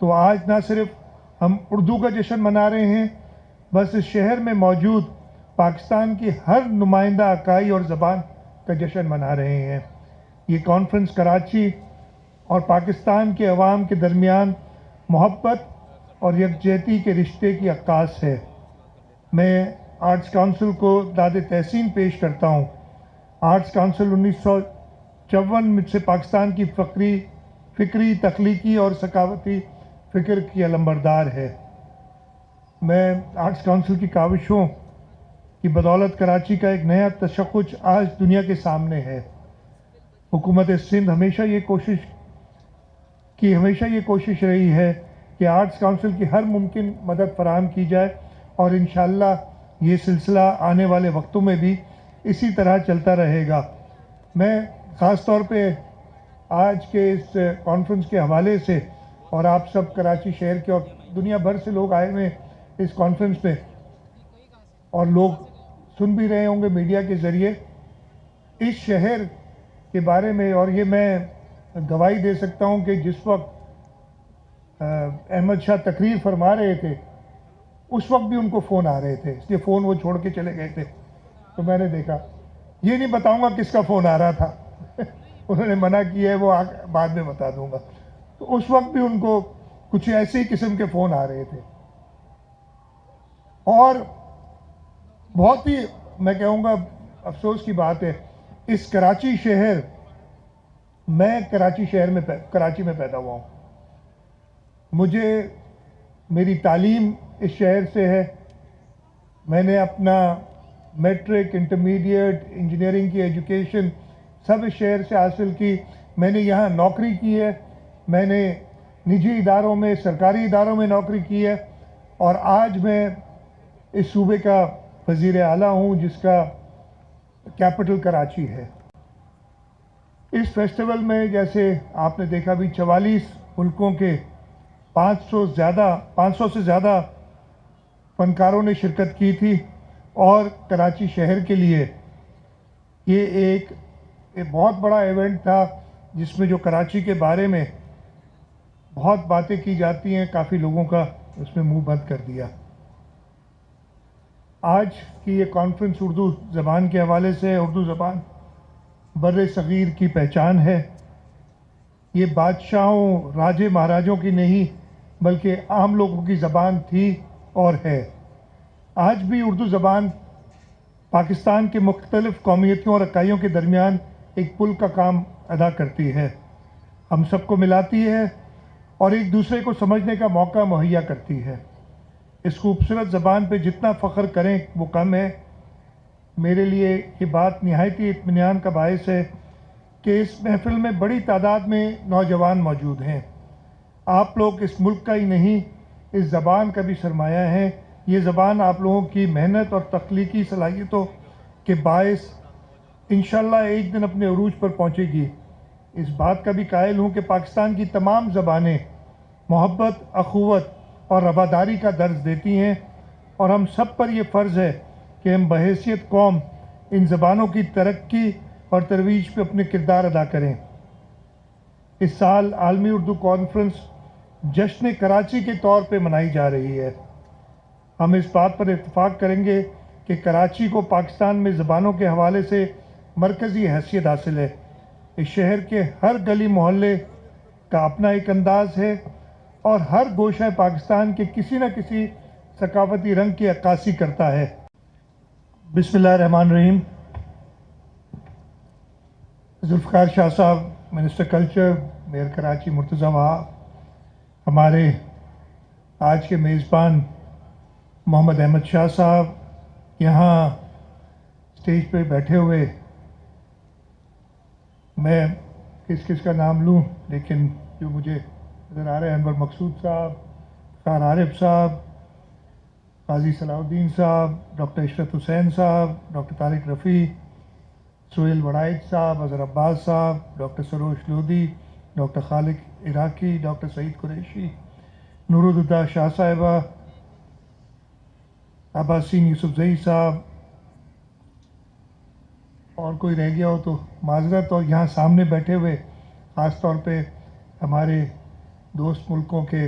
تو آج نہ صرف ہم اردو کا جشن منا رہے ہیں، بس اس شہر میں موجود پاکستان کی ہر نمائندہ اکائی اور زبان کا جشن منا رہے ہیں۔ یہ کانفرنس کراچی اور پاکستان کے عوام کے درمیان محبت اور یکجہتی کے رشتے کی عکاس ہے۔ میں آرٹس کونسل کو داد تحسین پیش کرتا ہوں۔ آرٹس کونسل 1954 سے پاکستان کی فکری، تخلیقی اور ثقافتی فکر کی علمبردار ہے۔ میں آرٹس کونسل کی کاوشوں کی بدولت کراچی کا ایک نیا تشخص آج دنیا کے سامنے ہے۔ حکومت سندھ ہمیشہ یہ کوشش رہی ہے کہ آرٹس کونسل کی ہر ممکن مدد فراہم کی جائے، اور انشاءاللہ یہ سلسلہ آنے والے وقتوں میں بھی اسی طرح چلتا رہے گا۔ میں خاص طور پہ آج کے اس کانفرنس کے حوالے سے، اور آپ سب کراچی شہر کے اور دنیا بھر سے لوگ آئے ہوئے اس کانفرنس پہ، اور لوگ سن بھی رہے ہوں گے میڈیا کے ذریعے، اس شہر کے بارے میں، اور یہ میں گواہی دے سکتا ہوں کہ جس وقت احمد شاہ تقریر فرما رہے تھے اس وقت بھی ان کو فون آ رہے تھے، اس لیے فون وہ چھوڑ کے چلے گئے تھے، تو میں نے دیکھا، یہ نہیں بتاؤں گا کس کا فون آ رہا تھا انہوں نے منع کیا ہے، وہ بعد میں بتا دوں گا۔ تو اس وقت بھی ان کو کچھ ایسے ہی قسم کے فون آ رہے تھے، اور بہت ہی میں کہوں گا افسوس کی بات ہے، اس کراچی شہر، میں کراچی میں پیدا ہوا ہوں، مجھے میری تعلیم اس شہر سے ہے، میں نے اپنا میٹرک، انٹرمیڈیٹ، انجینئرنگ کی ایجوکیشن سب اس شہر سے حاصل کی، میں نے یہاں نوکری کی ہے، میں نے نجی اداروں میں، سرکاری اداروں میں نوکری کی ہے، اور آج میں اس صوبے کا وزیر اعلیٰ ہوں جس کا کیپٹل کراچی ہے۔ اس فیسٹیول میں جیسے آپ نے دیکھا بھی 44 ملکوں کے 500 سے زیادہ فنکاروں نے شرکت کی تھی، اور کراچی شہر کے لیے یہ ایک بہت بڑا ایونٹ تھا، جس میں جو کراچی کے بارے میں بہت باتیں کی جاتی ہیں، کافی لوگوں کا اس میں منہ بند کر دیا۔ آج کی یہ کانفرنس اردو زبان کے حوالے سے، اردو زبان بر صغیر کی پہچان ہے۔ یہ بادشاہوں، راجے مہاراجوں کی نہیں بلکہ عام لوگوں کی زبان تھی اور ہے۔ آج بھی اردو زبان پاکستان کے مختلف قومیتوں اور اکائیوں کے درمیان ایک پل کا کام ادا کرتی ہے، ہم سب کو ملاتی ہے اور ایک دوسرے کو سمجھنے کا موقع مہیا کرتی ہے۔ اس خوبصورت زبان پہ جتنا فخر کریں وہ کم ہے۔ میرے لیے یہ بات نہایتی اطمینان کا باعث ہے کہ اس محفل میں بڑی تعداد میں نوجوان موجود ہیں۔ آپ لوگ اس ملک کا ہی نہیں، اس زبان کا بھی سرمایہ ہیں۔ یہ زبان آپ لوگوں کی محنت اور تخلیقی صلاحیتوں کے باعث انشاءاللہ ایک دن اپنے عروج پر پہنچے گی۔ اس بات کا بھی قائل ہوں کہ پاکستان کی تمام زبانیں محبت، اخوت اور رواداری کا درس دیتی ہیں، اور ہم سب پر یہ فرض ہے کہ ہم بحیثیت قوم ان زبانوں کی ترقی اور ترویج پہ اپنے کردار ادا کریں۔ اس سال عالمی اردو کانفرنس جشن کراچی کے طور پہ منائی جا رہی ہے۔ ہم اس بات پر اتفاق کریں گے کہ کراچی کو پاکستان میں زبانوں کے حوالے سے مرکزی حیثیت حاصل ہے۔ اس شہر کے ہر گلی محلے کا اپنا ایک انداز ہے، اور ہر گوشہ پاکستان کے کسی نہ کسی ثقافتی رنگ کی عکاسی کرتا ہے۔ بسم اللہ الرحمن الرحیم۔ ذوالفقار شاہ صاحب، minister culture, mayor Karachi Murtaza Wahab, ہمارے آج کے میزبان محمد احمد شاہ صاحب، یہاں اسٹیج پہ بیٹھے ہوئے، میں کس کا نام لوں، لیکن جو مجھے نظر آ رہے ہیں، انور مقصود صاحب، خان عارف صاحب، قاضی صلاح الدین صاحب، ڈاکٹر عشرت حسین صاحب، ڈاکٹر طارق رفیع، سہیل وڑائچ صاحب، اظہر عباس صاحب، ڈاکٹر سروش لودھی، ڈاکٹر خالق عراقی، ڈاکٹر سعید قریشی، نورالہدیٰ شاہ صاحبہ، عباسین یوسف زئی صاحب، اور کوئی رہ گیا ہو تو معذرت، اور یہاں سامنے بیٹھے ہوئے خاص طور پہ ہمارے دوست ملکوں کے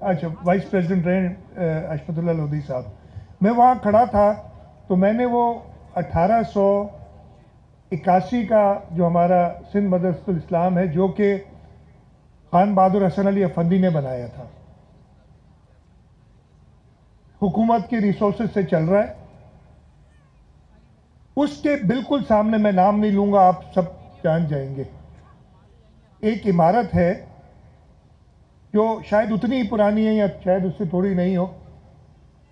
اچھا وائس پریزیڈنٹ رہے اشفت اللہ لودھی صاحب. میں وہاں کھڑا تھا تو میں نے وہ 1881 کا جو ہمارا سندھ مدرسۃ الاسلام ہے جو کہ خان بہادر حسن علی افندی نے بنایا تھا، حکومت کے ریسورسز سے چل رہا ہے. اس کے بالکل سامنے، میں نام نہیں لوں گا، آپ سب جان جائیں گے، ایک عمارت ہے جو شاید اتنی ہی پرانی ہے یا شاید اس سے تھوڑی نہیں ہو،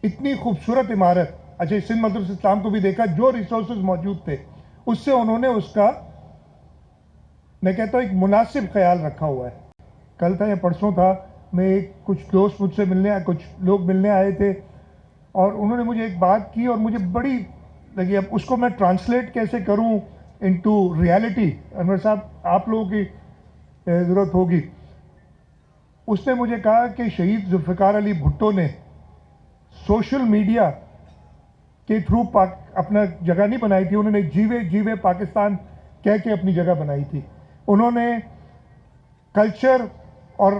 اتنی خوبصورت عمارت. اچھا سندھ مدرسۃ اسلام کو بھی دیکھا، جو ریسورسز موجود تھے اس سے انہوں نے اس کا، میں کہتا ہوں، ایک مناسب خیال رکھا ہوا ہے. کل تھا یا پرسوں تھا، میں کچھ دوست مجھ سے ملنے، کچھ لوگ ملنے آئے تھے اور انہوں نے مجھے ایک بات کی اور مجھے بڑی لگی. اب اس کو میں ٹرانسلیٹ کیسے کروں انٹو ریالٹی، انور صاحب آپ لوگوں کی ضرورت ہوگی. اس نے مجھے کہا کہ شہید ذوالفقار علی بھٹو نے سوشل میڈیا کے تھرو اپنا جگہ نہیں بنائی تھی، انہوں نے جیوے جیوے پاکستان کہہ کے اپنی جگہ بنائی تھی. انہوں نے کلچر اور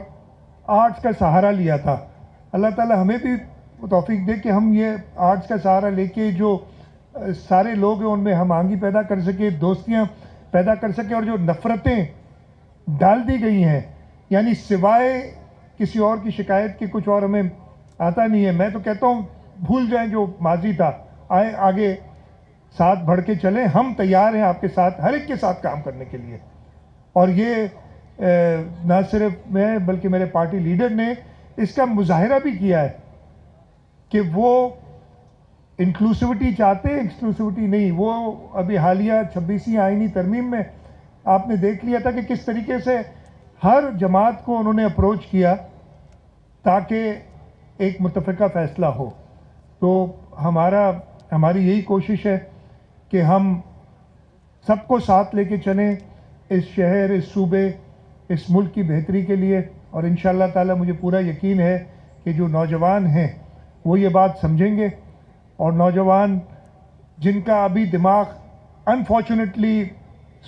آرٹس کا سہارا لیا تھا. اللہ تعالیٰ ہمیں بھی توفیق دے کہ ہم یہ آرٹس کا سہارا لے کے جو سارے لوگ ہیں ان میں ہم آہنگی پیدا کر سکے، دوستیاں پیدا کر سکے، اور جو نفرتیں ڈال دی گئی ہیں، یعنی سوائے کسی اور کی شکایت کے کچھ اور ہمیں آتا نہیں ہے. میں تو کہتا ہوں بھول جائیں جو ماضی تھا، آئے آگے ساتھ بڑھ کے چلیں. ہم تیار ہیں آپ کے ساتھ، ہر ایک کے ساتھ کام کرنے کے لیے. اور یہ نہ صرف میں بلکہ میرے پارٹی لیڈر نے اس کا مظاہرہ بھی کیا ہے کہ وہ انکلوسیوٹی چاہتے ہیں، ایکسکلوسیوٹی نہیں. وہ ابھی حالیہ 26ویں آئینی ترمیم میں آپ نے دیکھ لیا تھا کہ کس طریقے سے ہر جماعت کو انہوں نے اپروچ کیا تاکہ ایک متفقہ فیصلہ ہو. تو ہماری یہی کوشش ہے کہ ہم سب کو ساتھ لے کے چلیں اس شہر، اس صوبے، اس ملک کی بہتری کے لیے. اور انشاءاللہ تعالی مجھے پورا یقین ہے کہ جو نوجوان ہیں وہ یہ بات سمجھیں گے، اور نوجوان جن کا ابھی دماغ انفارچونیٹلی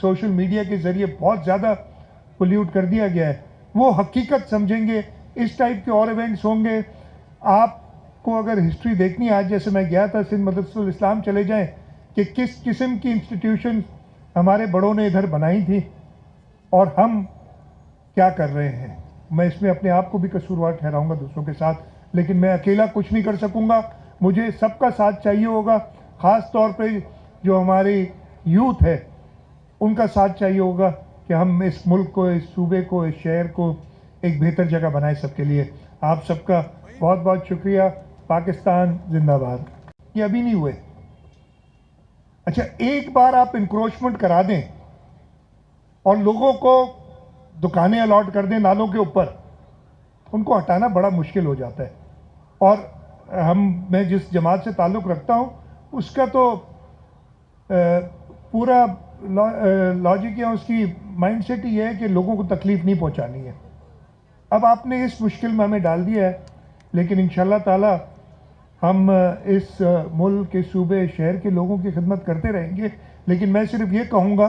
سوشل میڈیا کے ذریعے بہت زیادہ پولیوٹ کر دیا گیا ہے، وہ حقیقت سمجھیں گے. اس ٹائپ کے اور ایونٹس ہوں گے. آپ کو اگر ہسٹری دیکھنی ہے، آج جیسے میں گیا تھا سندھ مدرسۃ الاسلام، چلے جائیں کہ کس قسم کی انسٹیٹیوشن ہمارے بڑوں نے ادھر بنائی تھی اور ہم کیا کر رہے ہیں. میں اس میں اپنے آپ کو بھی قصوروار ٹھہراؤں گا دوسروں کے ساتھ، لیکن میں اکیلا کچھ نہیں کر سکوں گا. مجھے سب کا ساتھ چاہیے ہوگا، خاص طور پہ جو ہماری یوتھ ہے ان کا ساتھ چاہیے ہوگا کہ ہم اس ملک کو، اس صوبے کو، اس شہر کو ایک بہتر جگہ بنائیں سب کے لیے. آپ سب کا بہت بہت شکریہ. پاکستان زندہ باد. یہ ابھی نہیں ہوئے. اچھا ایک بار آپ انکروچمنٹ کرا دیں اور لوگوں کو دکانیں الاٹ کر دیں نالوں کے اوپر، ان کو ہٹانا بڑا مشکل ہو جاتا ہے. اور میں جس جماعت سے تعلق رکھتا ہوں اس کا تو پورا لاجک یا اس کی مائنڈ سیٹ یہ ہے کہ لوگوں کو تکلیف نہیں پہنچانی ہے. اب آپ نے اس مشکل میں ہمیں ڈال دیا ہے، لیکن انشاءاللہ تعالی ہم اس ملک کے صوبے شہر کے لوگوں کی خدمت کرتے رہیں گے. لیکن میں صرف یہ کہوں گا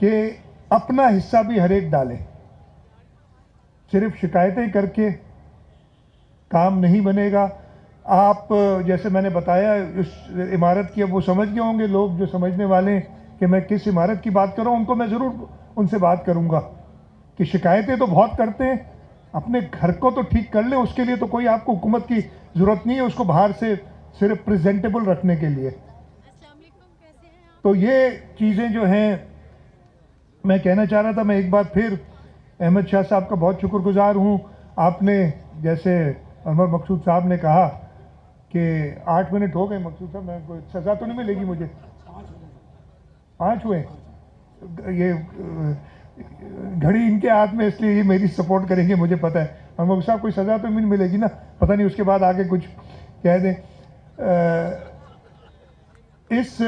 کہ اپنا حصہ بھی ہر ایک ڈالیں. صرف شکایتیں کر کے کام نہیں بنے گا. آپ جیسے میں نے بتایا اس عمارت کی، اب وہ سمجھ گئے ہوں گے لوگ جو سمجھنے والے ہیں کہ میں کس عمارت کی بات کر رہا ہوں. ان کو میں ضرور ان سے بات کروں گا کہ شکایتیں تو بہت کرتے ہیں، اپنے گھر کو تو ٹھیک کر لیں. اس کے لیے تو کوئی آپ کو حکومت کی ضرورت نہیں ہے، اس کو باہر سے صرف پریزنٹیبل رکھنے کے لیے. تو یہ چیزیں جو ہیں میں کہنا چاہ رہا تھا. میں ایک بار پھر احمد شاہ صاحب کا بہت شکر گزار ہوں. آپ نے جیسے عمر مقصود صاحب نے کہا کہ 8 منٹ ہو گئے. مقصود صاحب میں کوئی سزا تو نہیں ملے گی مجھے؟ 5 ہوئے. یہ گھڑی ان کے ہاتھ میں، اس لیے یہ میری سپورٹ کریں گے مجھے پتہ ہے. عمر صاحب کوئی سزا تو نہیں ملے گی نا؟ پتہ نہیں اس کے بعد آگے کچھ کہہ دیں. اس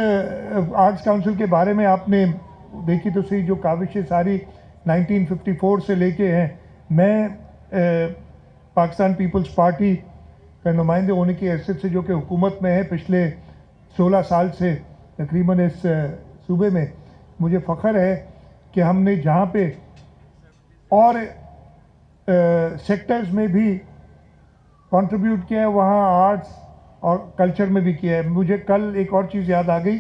آرٹس کاؤنسل کے بارے میں آپ نے دیکھی تو صحیح جو کاوشیں ساری 1954 سے لے کے ہیں. میں پاکستان پیپلز پارٹی کا نمائندے ہونے کی حیثیت سے جو کہ حکومت میں ہے پچھلے 16 سال سے تقریباً اس صوبے میں، مجھے فخر ہے کہ ہم نے جہاں پہ اور سیکٹرز میں بھی کنٹریبیوٹ کیا ہے، وہاں آرٹس اور کلچر میں بھی کیا ہے. مجھے کل ایک اور چیز یاد آ گئی